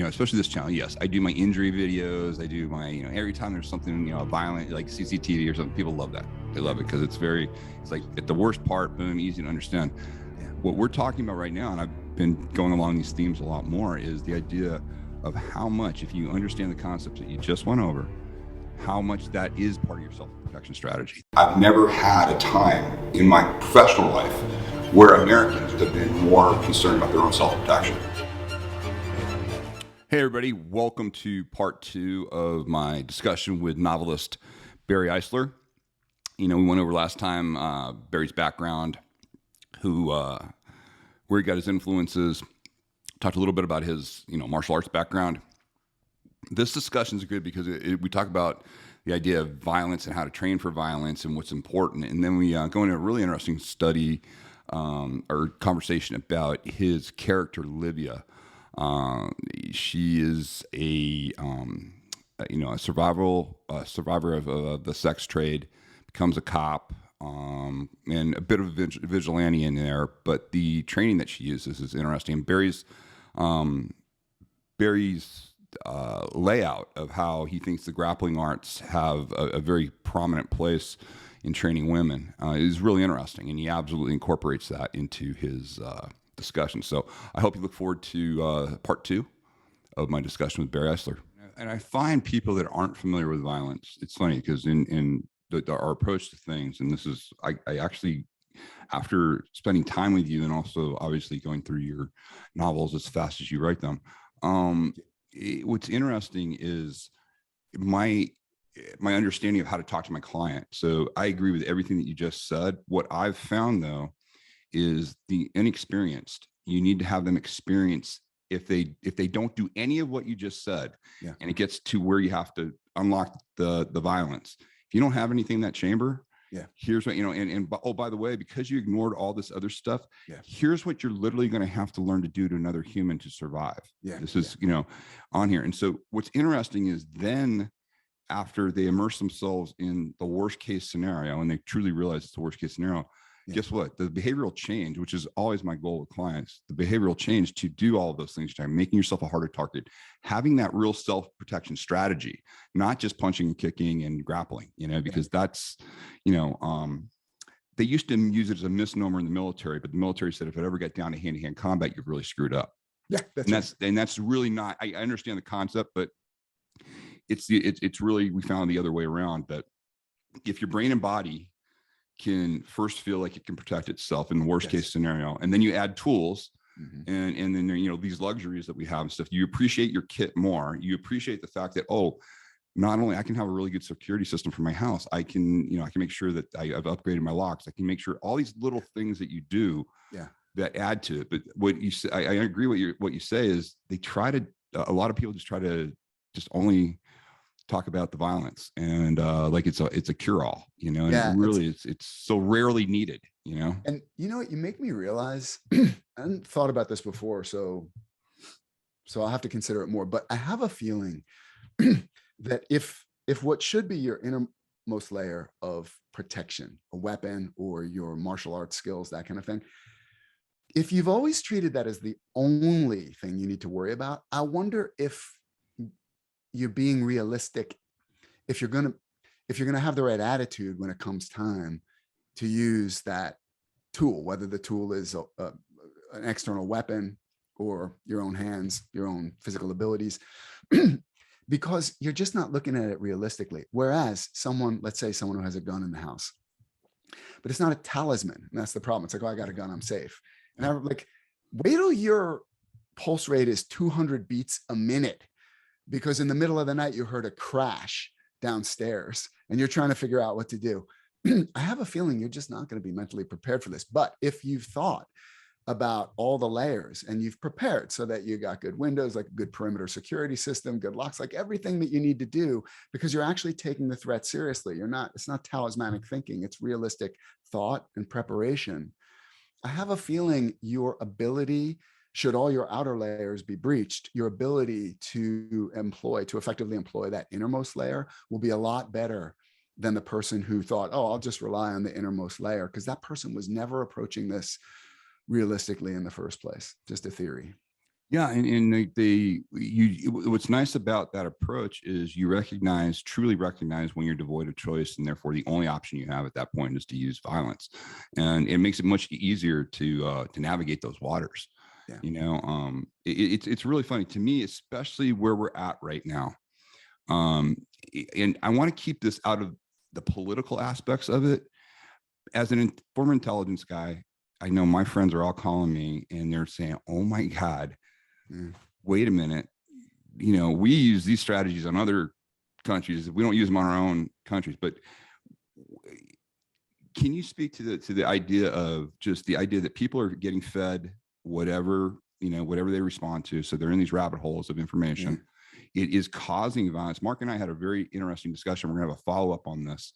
especially this channel, yes, I do my injury videos. I do my, every time there's something, violent, like CCTV or something, people love that. They love it because it's like at the worst part, boom, easy to understand. Yeah. What we're talking about right now, and I've been going along these themes a lot more, is the idea of how much, if you understand the concepts that you just went over, how much that is part of your self-protection strategy. I've never had a time in my professional life where Americans have been more concerned about their own self-protection. Hey everybody, welcome to part 2 of my discussion with novelist Barry Eisler. We went over last time Barry's background, where he got his influences, talked a little bit about his martial arts background. This discussion is good because we talk about the idea of violence and how to train for violence and what's important, and then we go into a really interesting study or conversation about his character Livia. She is a survivor of the sex trade, becomes a cop, and a bit of a vigilante in there. But the training that she uses is interesting. And Barry's layout of how he thinks the grappling arts have a very prominent place in training women is really interesting, and he absolutely incorporates that into his discussion. So I hope you look forward to part 2 of my discussion with Barry Eisler. And I find people that aren't familiar with violence, it's funny because in our approach to things, and this is, I actually, after spending time with you and also obviously going through your novels as fast as you write them, what's interesting is my understanding of how to talk to my client. So I agree with everything that you just said. What I've found though is the inexperienced, you need to have them experience if they don't do any of what you just said. Yeah. And it gets to where you have to unlock the violence. If you don't have anything in that chamber, here's what, and oh, by the way, because you ignored all this other stuff, here's what you're literally going to have to learn to do to another human to survive. This is, on here. And so what's interesting is then after they immerse themselves in the worst case scenario, and they truly realize it's the worst case scenario, guess what? The behavioral change, which is always my goal with clients, the behavioral change to do all of those things, making yourself a harder target, having that real self-protection strategy, not just punching and kicking and grappling, because that's, they used to use it as a misnomer in the military, but the military said if it ever got down to hand-to-hand combat, you've really screwed up. Yeah, that's really not, I understand the concept, but it's really, we found the other way around, that if your brain and body can first feel like it can protect itself in the worst case scenario, and then you add tools, and then these luxuries that we have and stuff, you appreciate your kit more. You appreciate the fact that, oh, not only I can have a really good security system for my house, I can make sure that I've upgraded my locks. I can make sure all these little things that you do that add to it. But what you say, I agree with what you say is a lot of people just try to only talk about the violence and like it's a cure-all, and really it's so rarely needed, And what you make me realize, I hadn't thought about this before, so I'll have to consider it more, but I have a feeling that if what should be your innermost layer of protection, a weapon or your martial arts skills, that kind of thing, if you've always treated that as the only thing you need to worry about, I wonder if you're being realistic, if you're going to have the right attitude when it comes time to use that tool, whether the tool is an external weapon or your own hands, your own physical abilities, because you're just not looking at it realistically. Whereas let's say someone who has a gun in the house, but it's not a talisman. And that's the problem. It's like, oh, I got a gun, I'm safe. And I'm like, wait till your pulse rate is 200 beats a minute, because in the middle of the night, you heard a crash downstairs and you're trying to figure out what to do. I have a feeling you're just not going to be mentally prepared for this. But if you've thought about all the layers and you've prepared so that you got good windows, like a good perimeter security system, good locks, like everything that you need to do, because you're actually taking the threat seriously. It's not talismanic thinking, it's realistic thought and preparation. I have a feeling your ability, should all your outer layers be breached, your ability to effectively employ that innermost layer will be a lot better than the person who thought, oh, I'll just rely on the innermost layer, because that person was never approaching this realistically in the first place. Just a theory. Yeah, what's nice about that approach is you truly recognize when you're devoid of choice, and therefore the only option you have at that point is to use violence, and it makes it much easier to navigate those waters. Yeah. It's really funny to me, especially where we're at right now. And I want to keep this out of the political aspects of it. As an former intelligence guy, I know my friends are all calling me and they're saying, "Oh my God, wait a minute. We use these strategies on other countries. We don't use them on our own countries." But can you speak to the idea of just the idea that people are getting fed whatever they respond to? So they're in these rabbit holes of information. It is causing violence. Mark and I had a very interesting discussion. We're going to have a follow-up on this,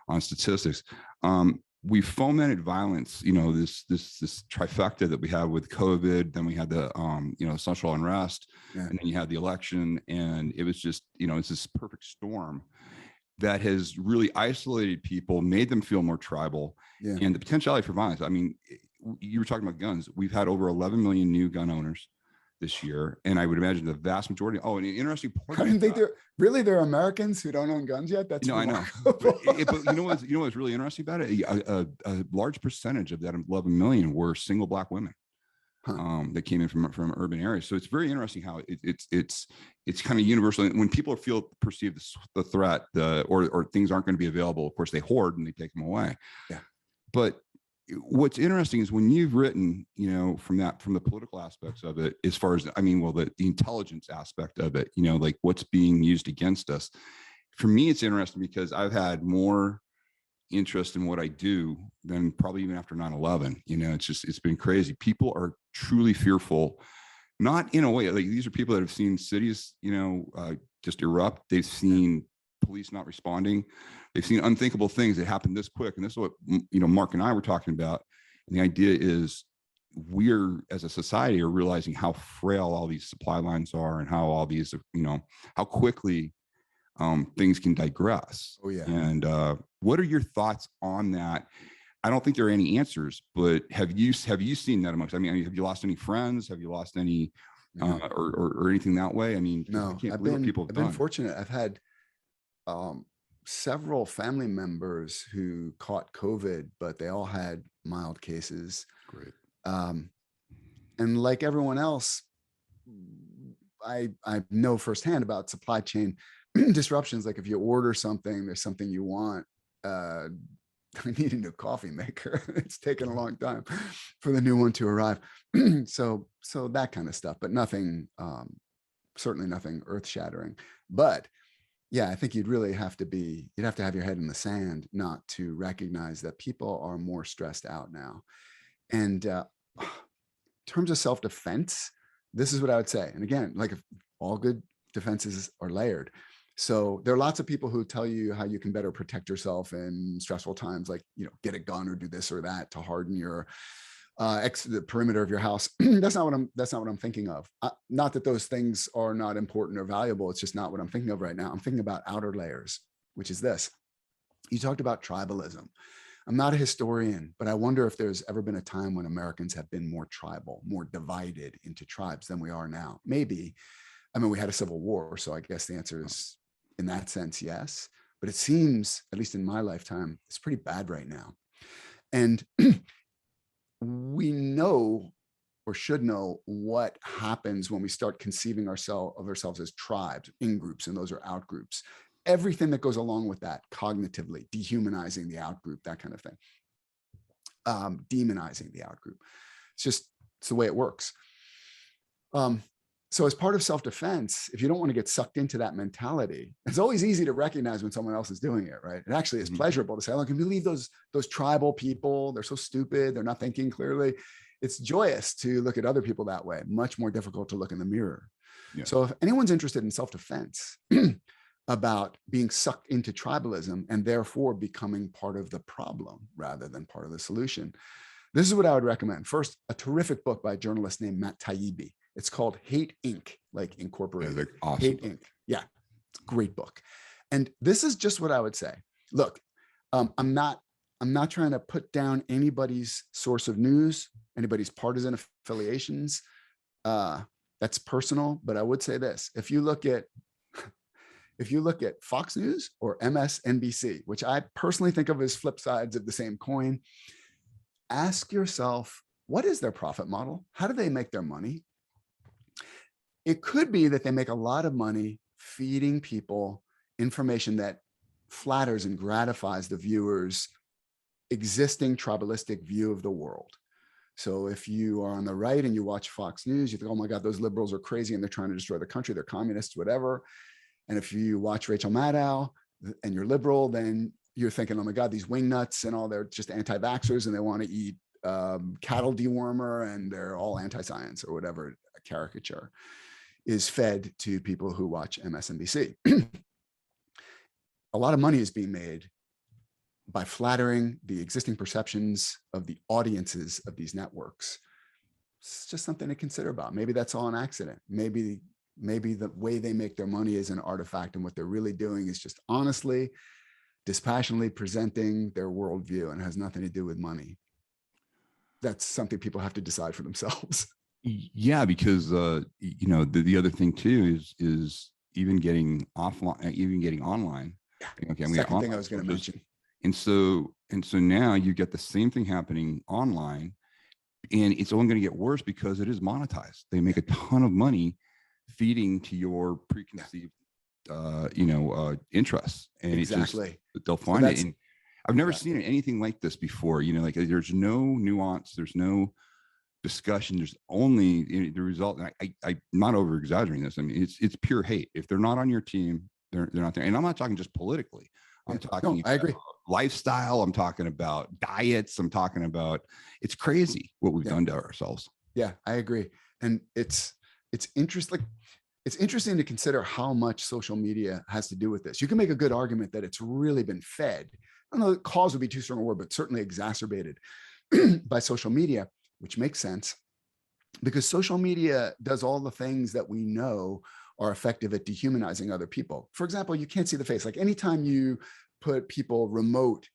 on statistics. We fomented violence, this trifecta that we have with COVID. Then we had the, social unrest, and then you had the election, and it was just, it's this perfect storm that has really isolated people, made them feel more tribal, and the potentiality for violence. I mean, you were talking about guns. We've had over 11 million new gun owners this year, and I would imagine the vast majority. Oh, and an interesting point. I didn't think there are Americans who don't own guns yet. That's I know. But what's really interesting about it? A large percentage of that 11 million were single Black women that came in from urban areas. So it's very interesting how it's kind of universal. When people perceive the threat, or things aren't going to be available, of course they hoard and they take them away. Yeah. But what's interesting is when you've written, from the political aspects of it, as far as, the intelligence aspect of it, like what's being used against us. For me, it's interesting because I've had more interest in what I do than probably even after 9/11. It's been crazy. People are truly fearful, not in a way, like these are people that have seen cities, just erupt. They've seen police not responding. They've seen unthinkable things that happen this quick. And this is what, Mark and I were talking about. And the idea is we're, as a society, are realizing how frail all these supply lines are, and how all these, how quickly things can digress. Oh yeah. And what are your thoughts on that? I don't think there are any answers, but have you seen that amongst? Have you lost any friends? Have you lost any or anything that way? No, I can't believe what people have done. I've been fortunate. I've had several family members who caught COVID, but they all had mild cases. Great. And like everyone else, I know firsthand about supply chain disruptions. Like if you order something, there's something you want. I need a new coffee maker. It's taken a long time for the new one to arrive. So that kind of stuff, but nothing, certainly nothing earth shattering. But yeah, I think you'd have to have your head in the sand not to recognize that people are more stressed out now. And in terms of self-defense, this is what I would say. And again, like if all good defenses are layered. So there are lots of people who tell you how you can better protect yourself in stressful times, like, get a gun or do this or that to harden your the perimeter of your house. That's not what I'm thinking of. Not that those things are not important or valuable. It's just not what I'm thinking of right now. I'm thinking about outer layers, which is this. You talked about tribalism. I'm not a historian, but I wonder if there's ever been a time when Americans have been more tribal, more divided into tribes than we are now. Maybe. We had a civil war, so I guess the answer is, in that sense, yes. But it seems, at least in my lifetime, it's pretty bad right now. And we know, or should know, what happens when we start conceiving of ourselves as tribes, in groups, and those are out groups. Everything that goes along with that, cognitively, dehumanizing the out group, that kind of thing, demonizing the out group. It's the way it works. So as part of self-defense, if you don't want to get sucked into that mentality, it's always easy to recognize when someone else is doing it, right? It actually is pleasurable to say, look, can you believe those tribal people? They're so stupid. They're not thinking clearly. It's joyous to look at other people that way. Much more difficult to look in the mirror. Yeah. So if anyone's interested in self-defense, about being sucked into tribalism and therefore becoming part of the problem rather than part of the solution, this is what I would recommend. First, a terrific book by a journalist named Matt Taibbi. It's called Hate Inc., like Incorporated. Yeah, awesome. Hate Inc. Yeah, it's a great book. And this is just what I would say. Look, I'm not trying to put down anybody's source of news, anybody's partisan affiliations. That's personal, but I would say this. If you look at Fox News or MSNBC, which I personally think of as flip sides of the same coin, ask yourself, what is their profit model? How do they make their money? It could be that they make a lot of money feeding people information that flatters and gratifies the viewer's existing tribalistic view of the world. So if you are on the right and you watch Fox News, you think, oh my God, those liberals are crazy and they're trying to destroy the country. They're communists, whatever. And if you watch Rachel Maddow and you're liberal, then you're thinking, oh my God, these wingnuts and all, they're just anti-vaxxers and they want to eat cattle dewormer and they're all anti-science or whatever a caricature is fed to people who watch MSNBC. A lot of money is being made by flattering the existing perceptions of the audiences of these networks. It's just something to consider about. Maybe that's all an accident. Maybe the way they make their money is an artifact, and what they're really doing is just honestly, dispassionately presenting their worldview, and has nothing to do with money. That's something people have to decide for themselves. Yeah, because you know, the other thing too is even getting offline, even getting online. Okay, Second thing I was going to mention. And so now you get the same thing happening online, and it's only going to get worse because it is monetized. They make a ton of money feeding to your preconceived, interests, and exactly. They'll find it. And I've never seen anything like this before. You know, like there's no nuance, there's no discussion. There's only the result. And I'm not over exaggerating this. I mean, it's pure hate. If they're not on your team, they're not there. And I'm not talking just politically. I'm talking. I agree. Lifestyle. I'm talking about diets. I'm talking about. It's crazy what we've done to ourselves. Yeah, I agree. And it's interesting. It's interesting to consider how much social media has to do with this. You can make a good argument that it's really been fed. I don't know, cause would be too strong a word, but certainly exacerbated by social media, which makes sense because social media does all the things that we know are effective at dehumanizing other people. For example, you can't see the face. Like anytime you put people remote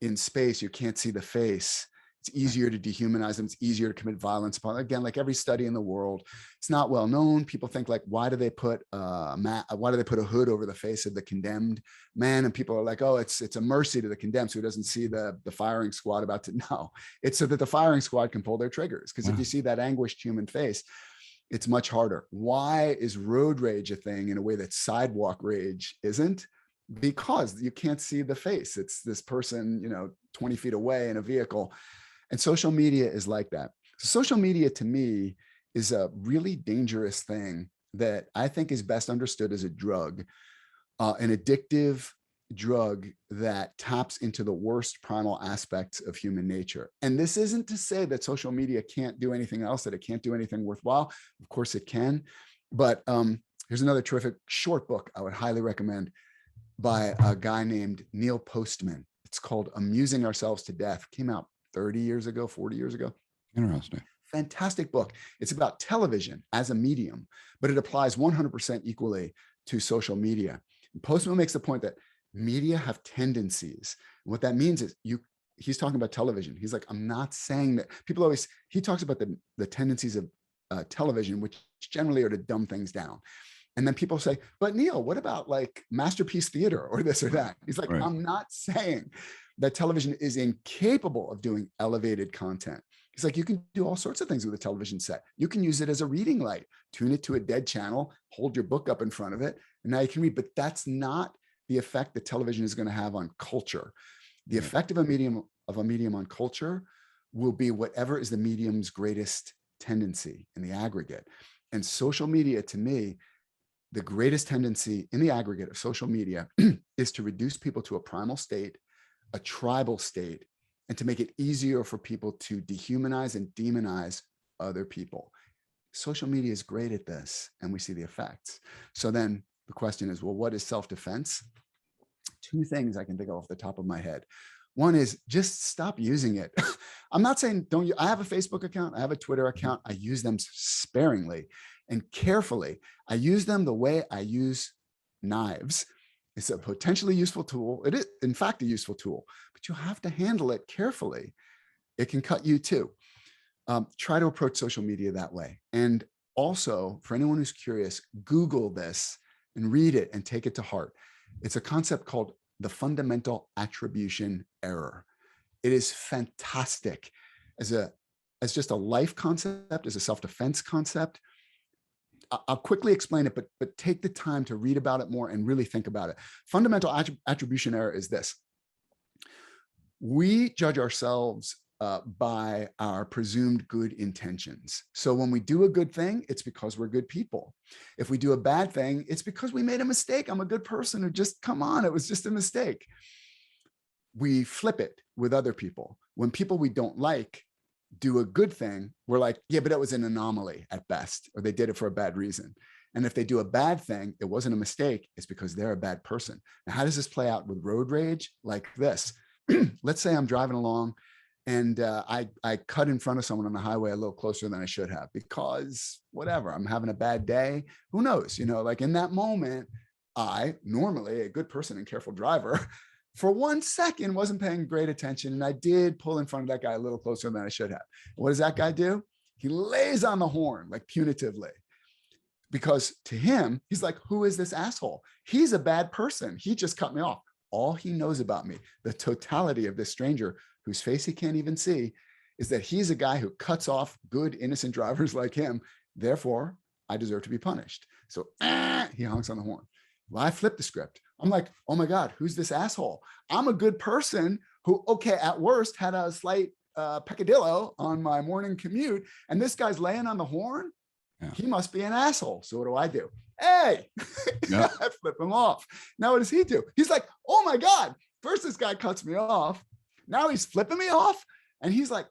in space, you can't see the face. It's easier to dehumanize them. It's easier to commit violence upon them. Again, like every study in the world, it's not well known. People think like, why do they put a hood over the face of the condemned man? And people are like, oh, it's a mercy to the condemned, so he doesn't see the firing squad about to. No, it's so that the firing squad can pull their triggers. Because if you see that anguished human face, it's much harder. Why is road rage a thing in a way that sidewalk rage isn't? Because you can't see the face. It's this person, 20 feet away in a vehicle. And social media is like that. So social media to me is a really dangerous thing that I think is best understood as a drug, an addictive drug that taps into the worst primal aspects of human nature. And this isn't to say that social media can't do anything else, that it can't do anything worthwhile. Of course it can. But here's another terrific short book I would highly recommend by a guy named Neil Postman. It's called Amusing Ourselves to Death. Came out 30 years ago, 40 years ago. Interesting. Fantastic book. It's about television as a medium, but it applies 100% equally to social media. And Postman makes the point that media have tendencies. And what that means is he's talking about television. He's like, I'm not saying that he talks about the tendencies of television, which generally are to dumb things down. And then people say, but Neil, what about like Masterpiece Theater or this or that? He's like, right. I'm not saying that television is incapable of doing elevated content. He's like, you can do all sorts of things with a television set. You can use it as a reading light, tune it to a dead channel, hold your book up in front of it, and now you can read. But that's not the effect that television is going to have on culture. The effect of a medium on culture will be whatever is the medium's greatest tendency in the aggregate. And social media, to me, the greatest tendency in the aggregate of social media is to reduce people to a primal state, a tribal state, and to make it easier for people to dehumanize and demonize other people. Social media is great at this, and we see the effects. So then the question is, well, what is self-defense? Two things I can think of off the top of my head. One is just stop using it. I'm not saying I have a Facebook account, I have a Twitter account. I use them sparingly and carefully. I use them the way I use knives. It's a potentially useful tool. It is, in fact, a useful tool, but you have to handle it carefully. It can cut you too. Try to approach social media that way. And Also, for anyone who's curious, Google this and read it and take it to heart. It's a concept called the fundamental attribution error. It is fantastic as just a life concept, as a self-defense concept. I'll quickly explain it, but take the time to read about it more and really think about it. Fundamental attribution error is this. We judge ourselves by our presumed good intentions. So when we do a good thing, it's because we're good people. If we do a bad thing, it's because we made a mistake. I'm a good person, or just, come on, it was just a mistake. We flip it with other people. When people we don't like do a good thing, we're like, yeah, but that was an anomaly at best, or they did it for a bad reason. And if they do a bad thing, it wasn't a mistake, it's because they're a bad person. Now, how does this play out with road rage? Like this. Let's say I'm driving along and I cut in front of someone on the highway a little closer than I should have, because whatever, I'm having a bad day. Who knows? You know, like in that moment, I, normally a good person and careful driver, for 1 second wasn't paying great attention, and I did pull in front of that guy a little closer than I should have. What does that guy do? He lays on the horn, like punitively, because to him, he's like, who is this asshole? He's a bad person. He just cut me off. All he knows about me, the totality of this stranger whose face he can't even see, is that he's a guy who cuts off good, innocent drivers like him. Therefore, I deserve to be punished. So he honks on the horn. Well, I flipped the script. I'm like, oh my God, who's this asshole? I'm a good person who, okay, at worst had a slight peccadillo on my morning commute, and this guy's laying on the horn. Yeah. He must be an asshole. So what do? Hey, yeah. I flip him off. Now what does he do? He's like, oh my God, first this guy cuts me off. Now he's flipping me off. And he's like,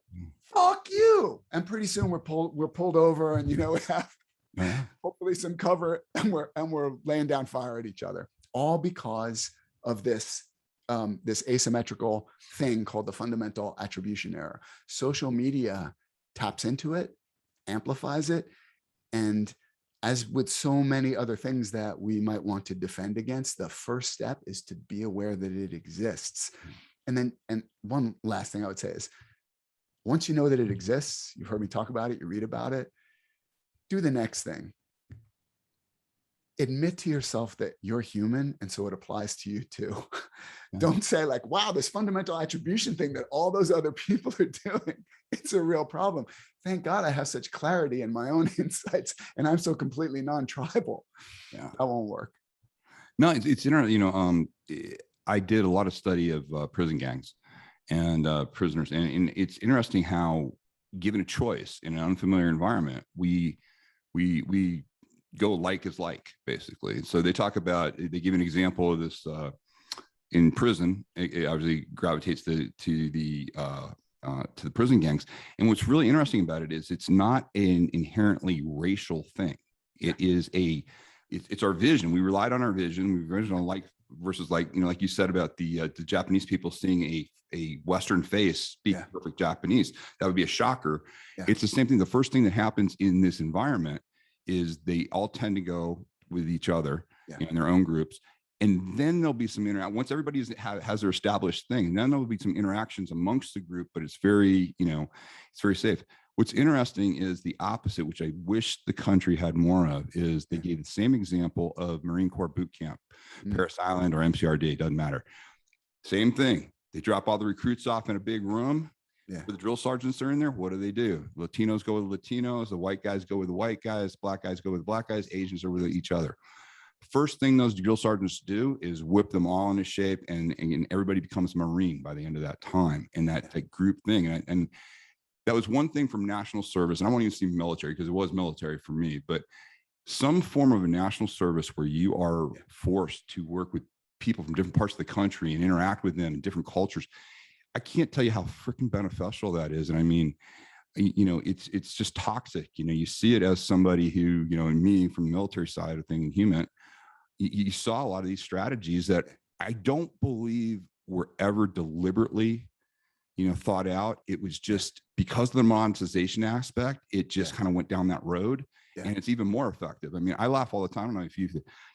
fuck you. And pretty soon we're pulled over, and, you know, we have hopefully some cover, and we're laying down fire at each other, all because of this this asymmetrical thing called the fundamental attribution error. Social media taps into it, amplifies it, and as with so many other things that we might want to defend against, the first step is to be aware that it exists. And one last thing I would say is, once you know that it exists, you've heard me talk about it, you read about it, do the next thing. Admit to yourself that you're human, and so it applies to you too. Yeah. Don't say like, wow, this fundamental attribution thing that all those other people are doing, it's a real problem. Thank God I have such clarity in my own insights, and I'm so completely non-tribal. Yeah, that won't work. No, it's interesting. You know, I did a lot of study of prison gangs and prisoners, and it's interesting how, given a choice in an unfamiliar environment, we go like is like, basically. So they talk about, they give an example of this in prison. It obviously gravitates to the prison gangs. And what's really interesting about it is it's not an inherently racial thing. It is it's our vision. We relied on our vision. We relied on like versus like, you know, like you said about the Japanese people seeing a Western face speak perfect Japanese. That would be a shocker. Yeah. It's the same thing. The first thing that happens in this environment is they all tend to go with each other in their own groups. And then there'll be some interaction. Once everybody has their established thing, then there'll be some interactions amongst the group, but it's very, you know, it's very safe. What's interesting is the opposite, which I wish the country had more of, is they gave the same example of Marine Corps boot camp, Parris Island or MCRD, doesn't matter. Same thing. They drop all the recruits off in a big room. Yeah. The drill sergeants are in there. What do? Latinos go with Latinos. The white guys go with the white guys. Black guys go with black guys. Asians are with each other. First thing those drill sergeants do is whip them all into shape, and everybody becomes Marine by the end of that time. And that group thing. And that was one thing from national service. And I won't even say military, because it was military for me, but some form of a national service where you are forced to work with people from different parts of the country and interact with them in different cultures. I can't tell you how freaking beneficial that is. And I mean, you know, it's just toxic. You know, you see it as somebody who, you know, and me from the military side of things, human, you saw a lot of these strategies that I don't believe were ever deliberately, you know, thought out. It was just because of the monetization aspect, it just kind of went down that road. And it's even more effective. I mean, I laugh all the time. I don't know if you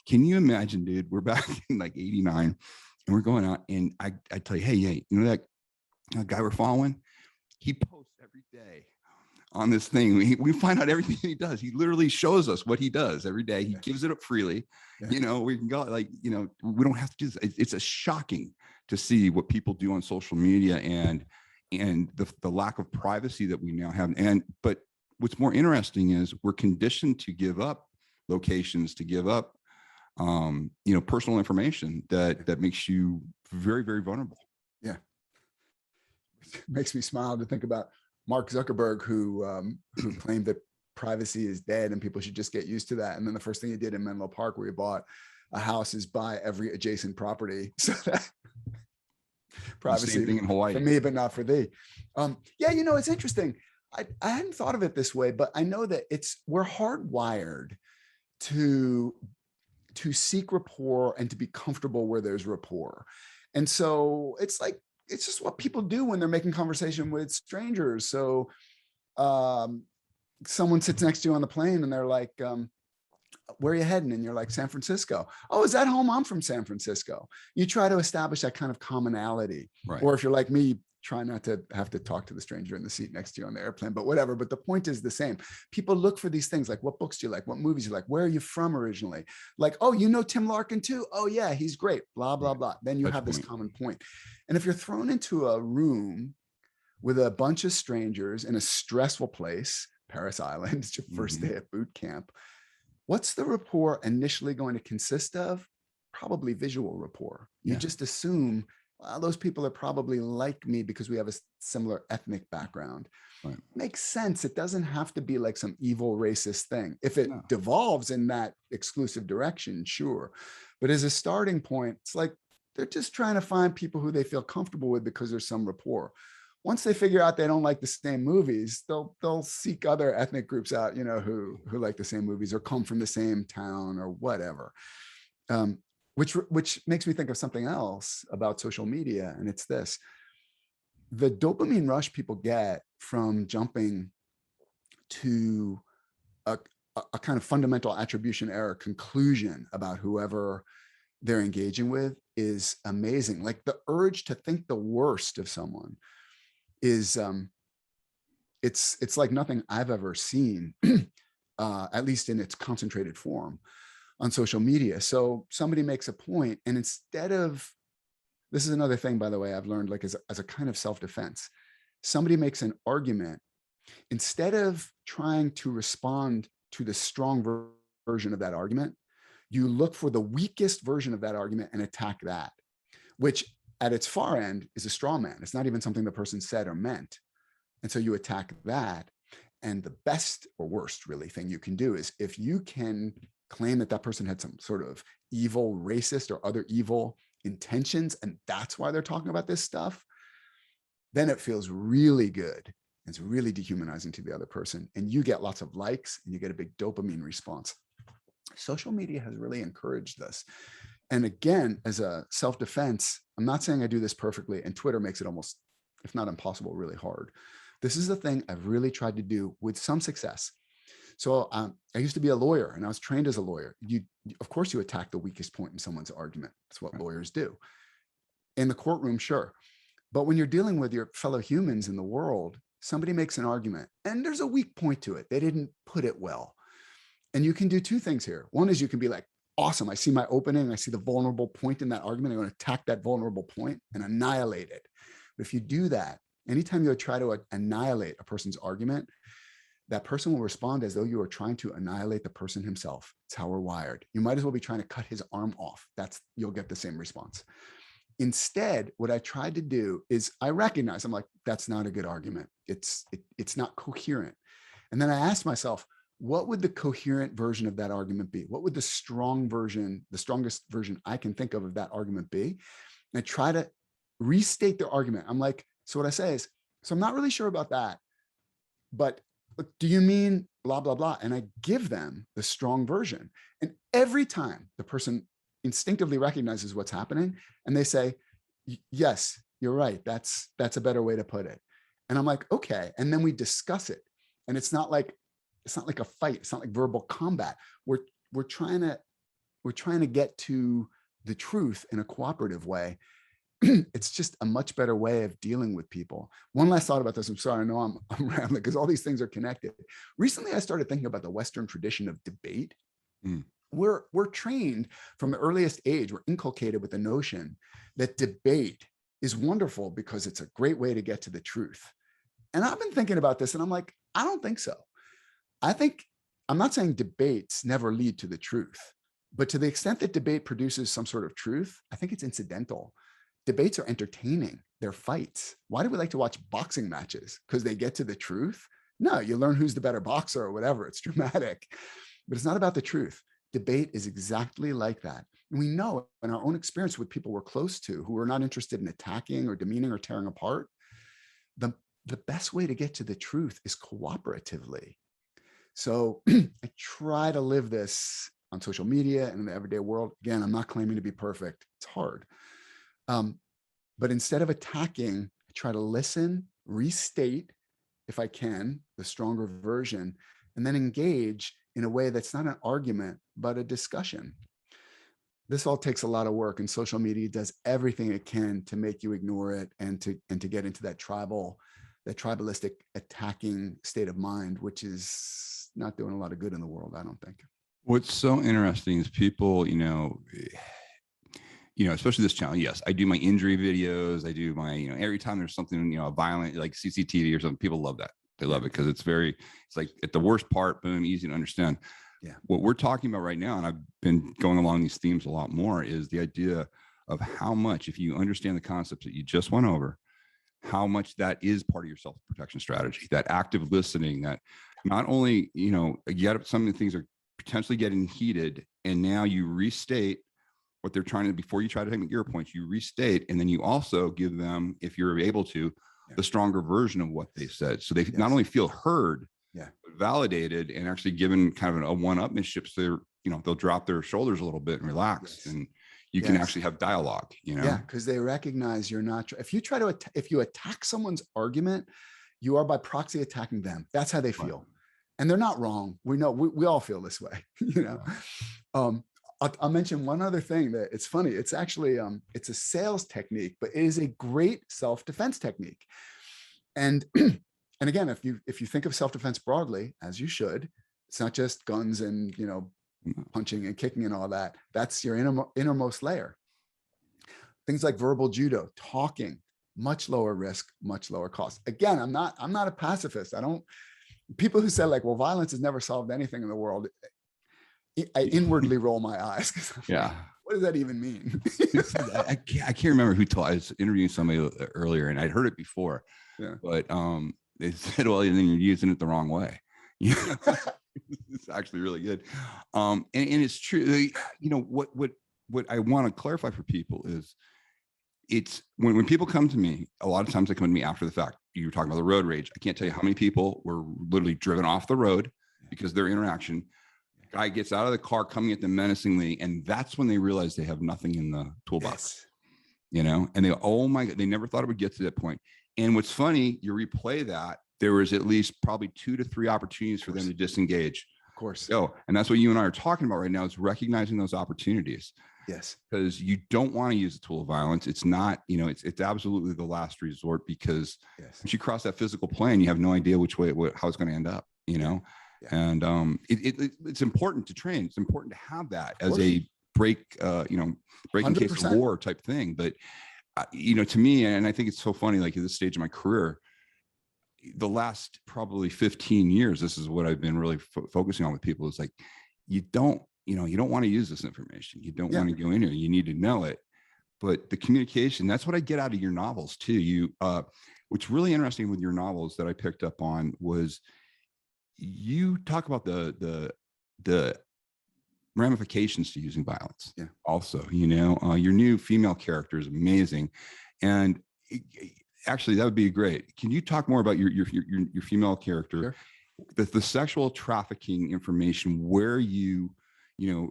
can you imagine, dude, we're back in like 89 and we're going out, and I tell you, hey, you know that guy we're following, he posts every day on this thing. We find out everything he does. He literally shows us what he does every day. He gives it up freely. Yeah. We can go like, we don't have to do this. It's a shocking to see what people do on social media and the lack of privacy that we now have. But what's more interesting is we're conditioned to give up locations, to give up, personal information that makes you very, very vulnerable. Yeah. It makes me smile to think about Mark Zuckerberg, who claimed that privacy is dead and people should just get used to that. And then the first thing he did in Menlo Park, where he bought a house, is buy every adjacent property so that privacy, same thing in Hawaii for me, but not for thee. Yeah, it's interesting. I hadn't thought of it this way, but I know that we're hardwired to seek rapport and to be comfortable where there's rapport. And so it's just what people do when they're making conversation with strangers. So someone sits next to you on the plane and they're like, where are you heading? And you're like, San Francisco. Oh, is that home? I'm from San Francisco. You try to establish that kind of commonality. Right. Or if you're like me, try not to have to talk to the stranger in the seat next to you on the airplane, but whatever. But the point is the same. People look for these things like, what books do you like? What movies do you like? Where are you from originally? Like, oh, you know Tim Larkin too? Oh yeah, he's great, blah, blah, blah. Then you have this common point. And if you're thrown into a room with a bunch of strangers in a stressful place, Paris Island, it's your first day at boot camp, what's the rapport initially going to consist of? Probably visual rapport. You just assume, well, those people are probably like me because we have a similar ethnic background. Right. Makes sense. It doesn't have to be like some evil racist thing. If it devolves in that exclusive direction, sure. But as a starting point, it's like they're just trying to find people who they feel comfortable with because there's some rapport. Once they figure out they don't like the same movies, they'll seek other ethnic groups out, who like the same movies or come from the same town or whatever. Which makes me think of something else about social media, and it's this: the dopamine rush people get from jumping to a kind of fundamental attribution error conclusion about whoever they're engaging with is amazing. Like the urge to think the worst of someone is it's like nothing I've ever seen, at least in its concentrated form on social media. So somebody makes a point, and instead of, this is another thing, by the way, I've learned, like as a kind of self-defense, somebody makes an argument, instead of trying to respond to the strong version of that argument, you look for the weakest version of that argument and attack that, which at its far end is a straw man. It's not even something the person said or meant. And so you attack that. And the best or worst really thing you can do is, if you can claim that person had some sort of evil, racist, or other evil intentions, and that's why they're talking about this stuff, then it feels really good. It's really dehumanizing to the other person. And you get lots of likes and you get a big dopamine response. Social media has really encouraged this. And again, as a self-defense, I'm not saying I do this perfectly, and Twitter makes it almost, if not impossible, really hard. This is the thing I've really tried to do with some success. So I used to be a lawyer, and I was trained as a lawyer. Of course, you attack the weakest point in someone's argument. That's what lawyers do. In the courtroom, sure. But when you're dealing with your fellow humans in the world, somebody makes an argument, and there's a weak point to it. They didn't put it well. And you can do two things here. One is you can be like, awesome, I see my opening, I see the vulnerable point in that argument, I'm going to attack that vulnerable point and annihilate it. But if you do that, anytime you try to annihilate a person's argument, that person will respond as though you are trying to annihilate the person himself. It's how we're wired. You might as well be trying to cut his arm off. You'll get the same response. Instead, what I tried to do is, I recognize, I'm like, that's not a good argument. It's not coherent. And then I asked myself, what would the coherent version of that argument be? What would the strong version, the strongest version I can think of that argument be? And I try to restate the argument. I'm like, so what I say is, so I'm not really sure about that, but do you mean blah, blah, blah? And I give them the strong version. And every time the person instinctively recognizes what's happening and they say, yes, you're right. That's a better way to put it. And I'm like, okay. And then we discuss it. And it's not like a fight. It's not like verbal combat. We're trying to get to the truth in a cooperative way. it's just a much better way of dealing with people. One last thought about this. I'm sorry, I know I'm rambling because all these things are connected. Recently, I started thinking about the Western tradition of debate. Mm. We're trained from the earliest age, we're inculcated with the notion that debate is wonderful because it's a great way to get to the truth. And I've been thinking about this and I'm like, I don't think so. I'm not saying debates never lead to the truth, but to the extent that debate produces some sort of truth, I think it's incidental. Debates are entertaining. They're fights. Why do we like to watch boxing matches? Because they get to the truth? No, you learn who's the better boxer or whatever. It's dramatic, but it's not about the truth. Debate is exactly like that. And we know in our own experience with people we're close to who are not interested in attacking or demeaning or tearing apart, the best way to get to the truth is cooperatively. So I try to live this on social media and in the everyday world. Again, I'm not claiming to be perfect. It's hard. But instead of attacking, I try to listen, restate, if I can, the stronger version, and then engage in a way that's not an argument, but a discussion. This all takes a lot of work, and social media does everything it can to make you ignore it and to get into that tribalistic attacking state of mind, which is not doing a lot of good in the world, I don't think. What's so interesting is people, especially this channel. Yes, I do my injury videos. I do my, every time there's something, violent, like CCTV or something, people love that. They love it because it's like at the worst part, boom, easy to understand. Yeah. What we're talking about right now, and I've been going along these themes a lot more, is the idea of how much, if you understand the concepts that you just went over, how much that is part of your self-protection strategy, that active listening, that not only, some of the things are potentially getting heated, and now you restate what they're trying to, before you try to make your points, you restate, and then you also give them, if you're able to, the stronger version of what they said. So they not only feel heard, but validated, and actually given kind of a one-upmanship. So they'll drop their shoulders a little bit and relax, and you can actually have dialogue, Yeah, because they recognize you're not, if you attack someone's argument, you are by proxy attacking them. That's how they feel. Right. And they're not wrong. We know, we all feel this way, I'll mention one other thing that it's funny. It's actually, it's a sales technique, but it is a great self-defense technique. And, and again, if you think of self-defense broadly, as you should, it's not just guns and, punching and kicking and all that. That's your innermost layer. Things like verbal judo, talking, much lower risk, much lower cost. Again, I'm not a pacifist. People who say like, well, violence has never solved anything in the world, I inwardly roll my eyes. Yeah. Like, what does that even mean? I can't remember who told. I was interviewing somebody earlier, and I'd heard it before. Yeah. But they said, well, then you're using it the wrong way. It's actually really good. And it's true. What I want to clarify for people is, it's when people come to me, a lot of times they come to me after the fact. You were talking about the road rage. I can't tell you how many people were literally driven off the road because of their interaction. Guy gets out of the car coming at them menacingly, and that's when they realize they have nothing in the toolbox. And they go, oh my God, they never thought it would get to that point. And what's funny, you replay that, there was at least probably 2 to 3 opportunities for them to disengage. Of course. And that's what you and I are talking about right now, is recognizing those opportunities. Yes. Because you don't want to use a tool of violence. It's not, it's absolutely the last resort, because once you cross that physical plane, you have no idea which way, how it's going to end up, Yeah. And it's important to train. It's important to have that as a break in case of war type thing. But, to me, and I think it's so funny, like at this stage of my career, the last probably 15 years, this is what I've been really focusing on with people, is like, you don't want to use this information. You don't want to go in here. You need to know it. But the communication, that's what I get out of your novels too. What's really interesting with your novels that I picked up on was, you talk about the ramifications to using violence. Yeah. Also, your new female character is amazing. And actually, that would be great. Can you talk more about your female character, the sexual trafficking information, where you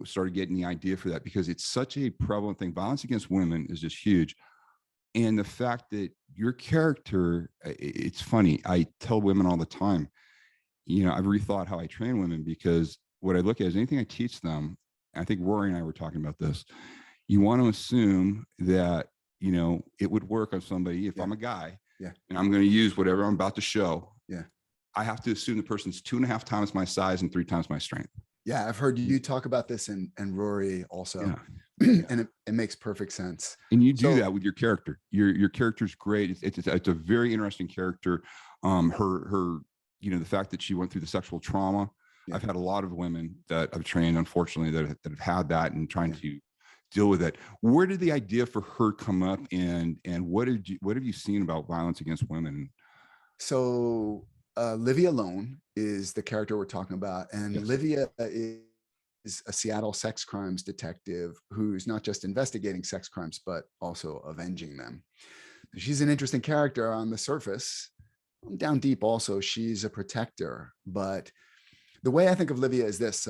started getting the idea for that? Because it's such a prevalent thing. Violence against women is just huge. And the fact that your character, it's funny. I tell women all the time, I've rethought how I train women, because what I look at is anything I teach them, I think Rory and I were talking about this, you want to assume that you know, it would work on somebody if Yeah. I'm a guy Yeah. and I'm going to use whatever I'm about to show. Yeah. I have to assume the person's 2.5 times my size and 3 times my strength. Yeah. I've heard you talk about this and Rory also, Yeah. Yeah. and it makes perfect sense. And you do So that with your character. Your character's great. It's a very interesting character. Her, you know, the fact that she went through the sexual trauma. Yeah. I've had a lot of women that I've trained, unfortunately, that have had that and trying Yeah. to deal with it. Where did the idea for her come up, and what have you seen about violence against women? So Livia Lone is the character we're talking about, and Yes. Livia is a Seattle sex crimes detective who's not just investigating sex crimes but also avenging them. She's an interesting character on the surface. Down deep, also, she's a protector. But the way I think of Livia is this: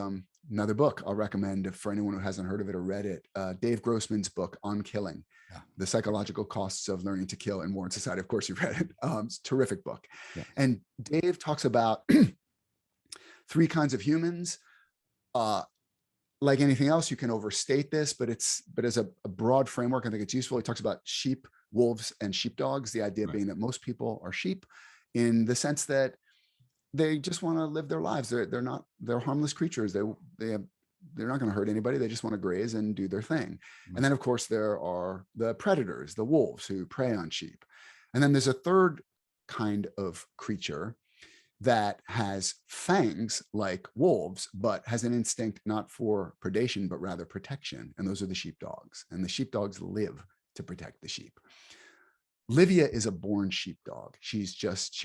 another book I'll recommend for anyone who hasn't heard of it or read it. Dave Grossman's book on killing. Yeah. The Psychological Costs of Learning to Kill in War and Society. Of course, you've read it. It's a terrific book. Yeah. And Dave talks about 3 kinds of humans. Like anything else, you can overstate this, but as a broad framework, I think it's useful. He talks about sheep, wolves, and sheepdogs. The idea being that most people are sheep, in the sense that they just want to live their lives. They're harmless creatures. They're not going to hurt anybody. They just want to graze and do their thing. And then, of course, there are the predators, the wolves, who prey on sheep. And then there's a third kind of creature that has fangs like wolves, but has an instinct not for predation, but rather protection. And those are the sheepdogs. And the sheepdogs live to protect the sheep. Livia is a born sheepdog. She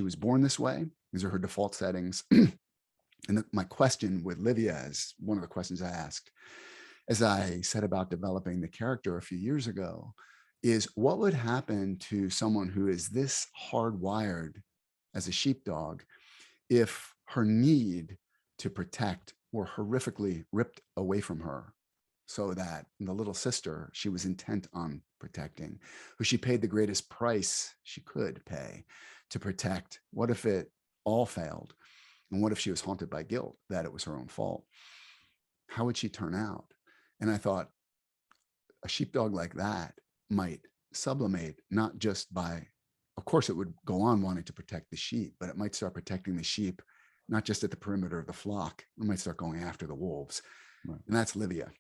was born this way. These are her default settings. And my question with Livia is one of the questions I asked as I set about developing the character a few years ago is, what would happen to someone who is this hardwired as a sheepdog if her need to protect were horrifically ripped away from her, so that the little sister she was intent on protecting, who she paid the greatest price she could pay to protect, what if it all failed? And what if she was haunted by guilt that it was her own fault? How would she turn out? And I thought a sheepdog like that might sublimate, not just by, of course, it would go on wanting to protect the sheep, but it might start protecting the sheep, not just at the perimeter of the flock. It might start going after the wolves. Right. And that's Livia.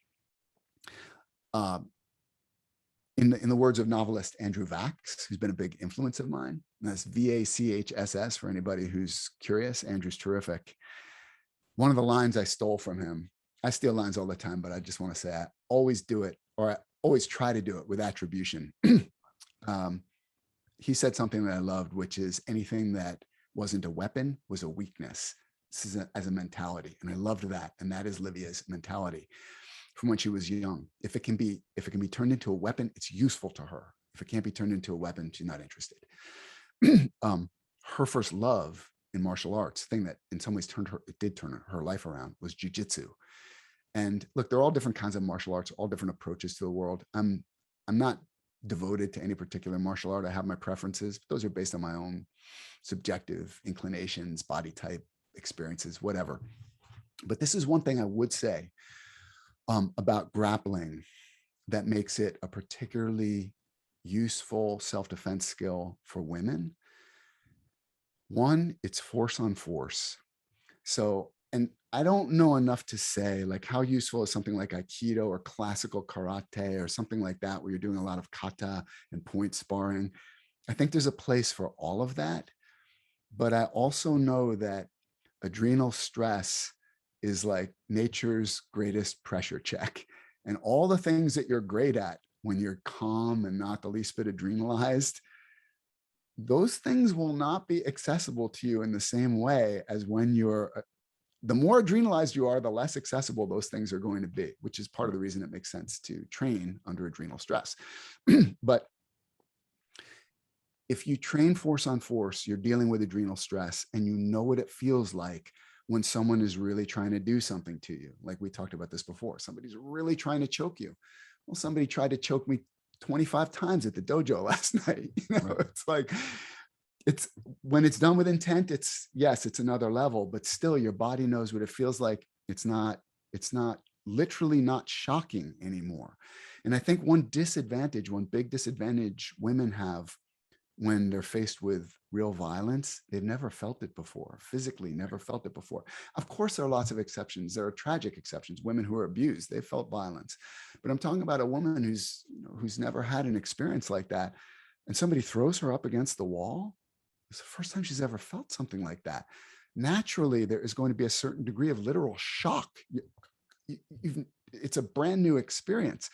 In the words of novelist Andrew Vachss, who's been a big influence of mine, and that's Vachss for anybody who's curious. Andrew's terrific. One of the lines I stole from him, I steal lines all the time, but I just want to say I always do it, or I always try to do it with attribution. He said something that I loved, which is anything that wasn't a weapon was a weakness. This is as a mentality. And I loved that. And that is Livia's mentality from when she was young. If it can be turned into a weapon, it's useful to her. If it can't be turned into a weapon, she's not interested. Her first love in martial arts, thing that in some ways did turn her life around, was jujitsu. And look, there are all different kinds of martial arts, all different approaches to the world. I'm not devoted to any particular martial art. I have my preferences, but those are based on my own subjective inclinations, body type, experiences, whatever. But this is one thing I would say about grappling that makes it a particularly useful self-defense skill for women. One, it's force on force. So, and I don't know enough to say like how useful is something like Aikido or classical karate or something like that, where you're doing a lot of kata and point sparring. I think there's a place for all of that. But I also know that adrenal stress is like nature's greatest pressure check. And all the things that you're great at when you're calm and not the least bit adrenalized, those things will not be accessible to you in the same way as when you're, the more adrenalized you are, the less accessible those things are going to be, which is part of the reason it makes sense to train under adrenal stress. But if you train force on force, you're dealing with adrenal stress and you know what it feels like when someone is really trying to do something to you. Like we talked about this before, somebody's really trying to choke you. Well, somebody tried to choke me 25 times at the dojo last night. You know, right. It's like, it's when it's done with intent, it's another level, but still your body knows what it feels like. It's not literally not shocking anymore. And I think one big disadvantage women have when they're faced with real violence, they've never felt it before, physically never felt it before. Of course, there are lots of exceptions. There are tragic exceptions, women who are abused, they felt violence. But I'm talking about a woman who's never had an experience like that. And somebody throws her up against the wall. It's the first time she's ever felt something like that. Naturally, there is going to be a certain degree of literal shock. It's a brand new experience.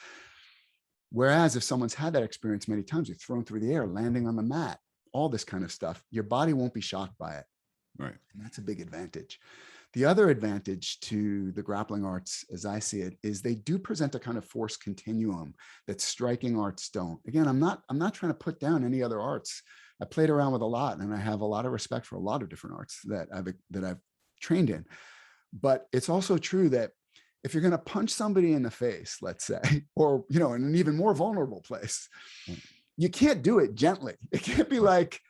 Whereas if someone's had that experience many times, you're thrown through the air, landing on the mat, all this kind of stuff, your body won't be shocked by it. Right. And that's a big advantage. The other advantage to the grappling arts, as I see it, is they do present a kind of force continuum that striking arts don't. Again, I'm not trying to put down any other arts. I played around with a lot, and I have a lot of respect for a lot of different arts that I've trained in. But it's also true that if you're going to punch somebody in the face, let's say, or, in an even more vulnerable place, you can't do it gently. It can't be like,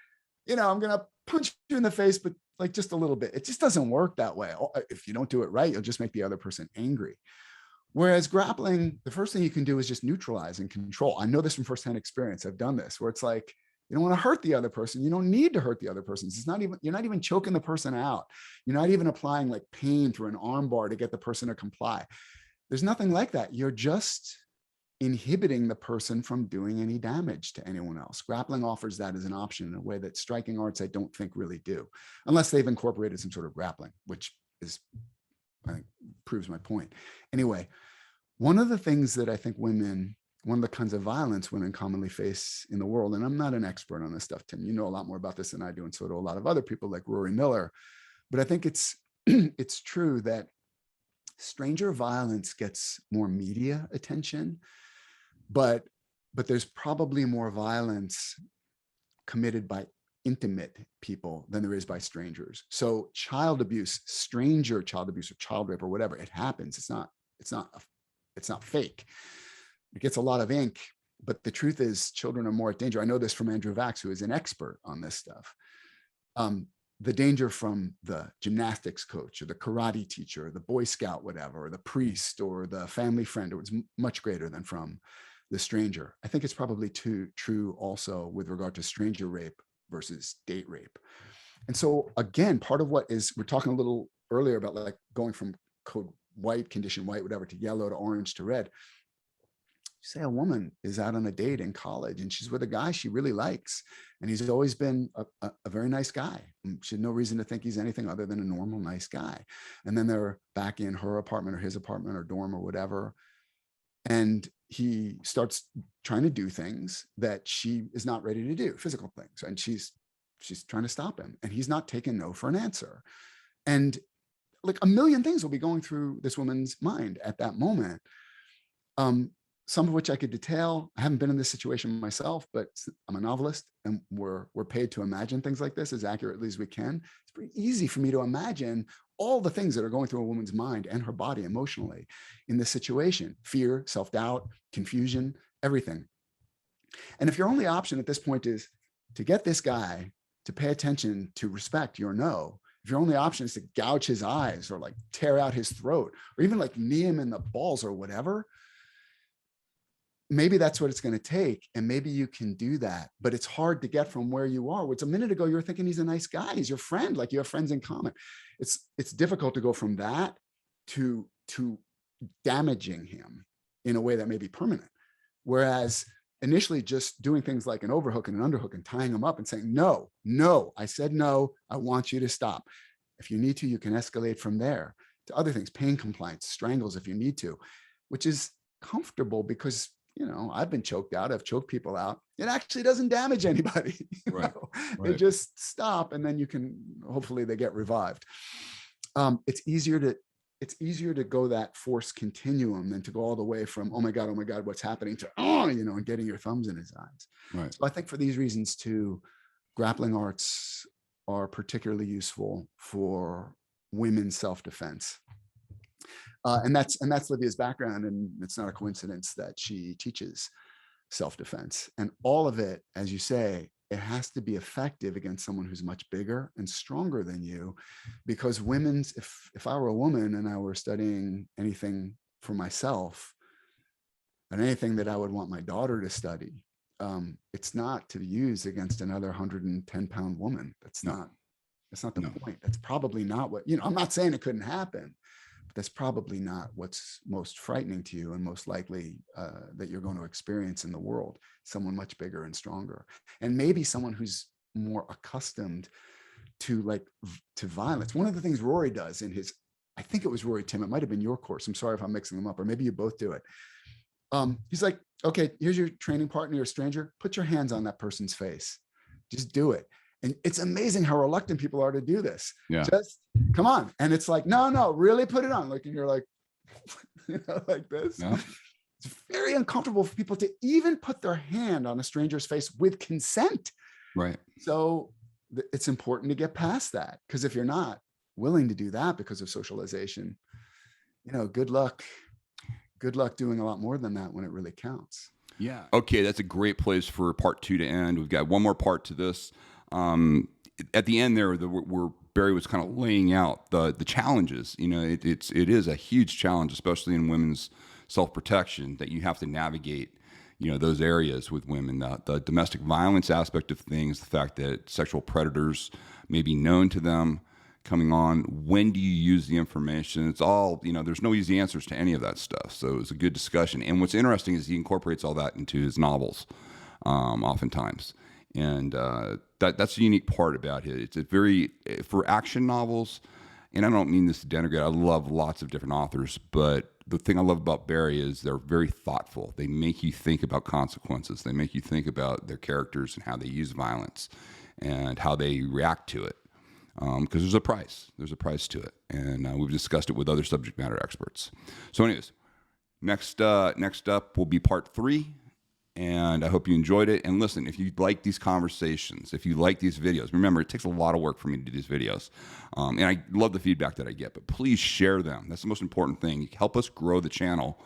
I'm going to punch you in the face, but like just a little bit. It just doesn't work that way. If you don't do it right, you'll just make the other person angry. Whereas grappling, the first thing you can do is just neutralize and control. I know this from firsthand experience. I've done this where it's like, you don't want to hurt the other person. You don't need to hurt the other person. You're not even choking the person out. You're not even applying like pain through an arm bar to get the person to comply. There's nothing like that. You're just inhibiting the person from doing any damage to anyone else. Grappling offers that as an option in a way that striking arts, I don't think really do, unless they've incorporated some sort of grappling, which is, I think, proves my point. Anyway, one of the things that I think one of the kinds of violence women commonly face in the world, and I'm not an expert on this stuff, Tim, you know a lot more about this than I do, and so do a lot of other people like Rory Miller, but I think it's true that stranger violence gets more media attention, but there's probably more violence committed by intimate people than there is by strangers. So child abuse, stranger child abuse or child rape or whatever, it happens. It's not fake. It gets a lot of ink, but the truth is children are more at danger. I know this from Andrew Vax, who is an expert on this stuff. The danger from the gymnastics coach or the karate teacher, or the Boy Scout, whatever, or the priest or the family friend, it was much greater than from the stranger. I think it's probably true also with regard to stranger rape versus date rape. And so again, part of what is, we're talking a little earlier about like going from code white, condition white, whatever, to yellow, to orange, to red. Say a woman is out on a date in college and she's with a guy she really likes, and he's always been a very nice guy. She had no reason to think he's anything other than a normal, nice guy. And then they're back in her apartment or his apartment or dorm or whatever. And he starts trying to do things that she is not ready to do, physical things. And she's trying to stop him, and he's not taking no for an answer. And like a million things will be going through this woman's mind at that moment. Some of which I could detail. I haven't been in this situation myself, but I'm a novelist, and we're paid to imagine things like this as accurately as we can. It's pretty easy for me to imagine all the things that are going through a woman's mind and her body emotionally in this situation: fear, self-doubt, confusion, everything. And if your only option at this point is to get this guy to pay attention, to respect your no, if your only option is to gouge his eyes or like tear out his throat or even like knee him in the balls or whatever, maybe that's what it's going to take. And maybe you can do that, but it's hard to get from where you are. Which a minute ago, you were thinking he's a nice guy. He's your friend. Like you have friends in common. It's difficult to go from that to damaging him in a way that may be permanent. Whereas initially just doing things like an overhook and an underhook and tying him up and saying, no, I said, no, I want you to stop. If you need to, you can escalate from there to other things, pain compliance, strangles if you need to, which is comfortable because I've been choked out. I've choked people out. It actually doesn't damage anybody. Right. They just stop, and then you can, hopefully they get revived. It's easier to go that force continuum than to go all the way from, oh my God, what's happening, to, and getting your thumbs in his eyes. Right. So I think for these reasons too, grappling arts are particularly useful for women's self-defense. And that's Livia's background, and it's not a coincidence that she teaches self-defense. And all of it, as you say, it has to be effective against someone who's much bigger and stronger than you, because if I were a woman and I were studying anything for myself, and anything that I would want my daughter to study, it's not to use against another 110-pound woman. That's No, not the no. point. That's probably not what, I'm not saying it couldn't happen, but that's probably not what's most frightening to you and most likely that you're going to experience in the world. Someone much bigger and stronger, and maybe someone who's more accustomed to violence. One of the things Rory does in his, I think it was Rory, Tim, it might have been your course, I'm sorry if I'm mixing them up, or maybe you both do it. He's like, okay, here's your training partner, you're a stranger, put your hands on that person's face, just do it. And it's amazing how reluctant people are to do this. Yeah. Just come on. And it's like, no, really put it on. Like, and you're like, like this. Yeah. It's very uncomfortable for people to even put their hand on a stranger's face with consent. Right. So it's important to get past that, because if you're not willing to do that because of socialization, good luck doing a lot more than that when it really counts. Yeah. Okay, that's a great place for part 2 to end. We've got one more part to this. At the end there, where Barry was kind of laying out the challenges. It is a huge challenge, especially in women's self-protection, that you have to navigate. Those areas with women, the domestic violence aspect of things, the fact that sexual predators may be known to them coming on. When do you use the information? It's all, there's no easy answers to any of that stuff. So it was a good discussion. And what's interesting is he incorporates all that into his novels, oftentimes. And that's the unique part about it. It's a very, for action novels, and I don't mean this to denigrate, I love lots of different authors, but the thing I love about Barry is they're very thoughtful. They make you think about consequences. They make you think about their characters and how they use violence and how they react to it. Because there's a price. There's a price to it. And we've discussed it with other subject matter experts. So anyways, next up will be part 3. And I hope you enjoyed it. And listen, if you like these conversations, if you like these videos, remember, it takes a lot of work for me to do these videos. And I love the feedback that I get, but please share them. That's the most important thing. You help us grow the channel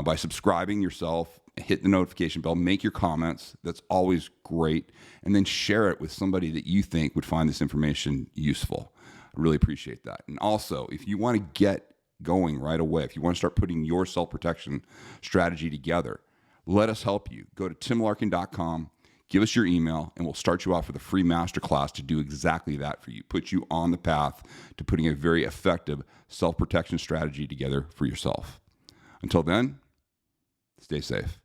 by subscribing yourself, hit the notification bell, make your comments. That's always great. And then share it with somebody that you think would find this information useful. I really appreciate that. And also, if you want to get going right away, if you want to start putting your self-protection strategy together, let us help you. Go to timlarkin.com, give us your email, and we'll start you off with a free masterclass to do exactly that for you. Put you on the path to putting a very effective self-protection strategy together for yourself. Until then, stay safe.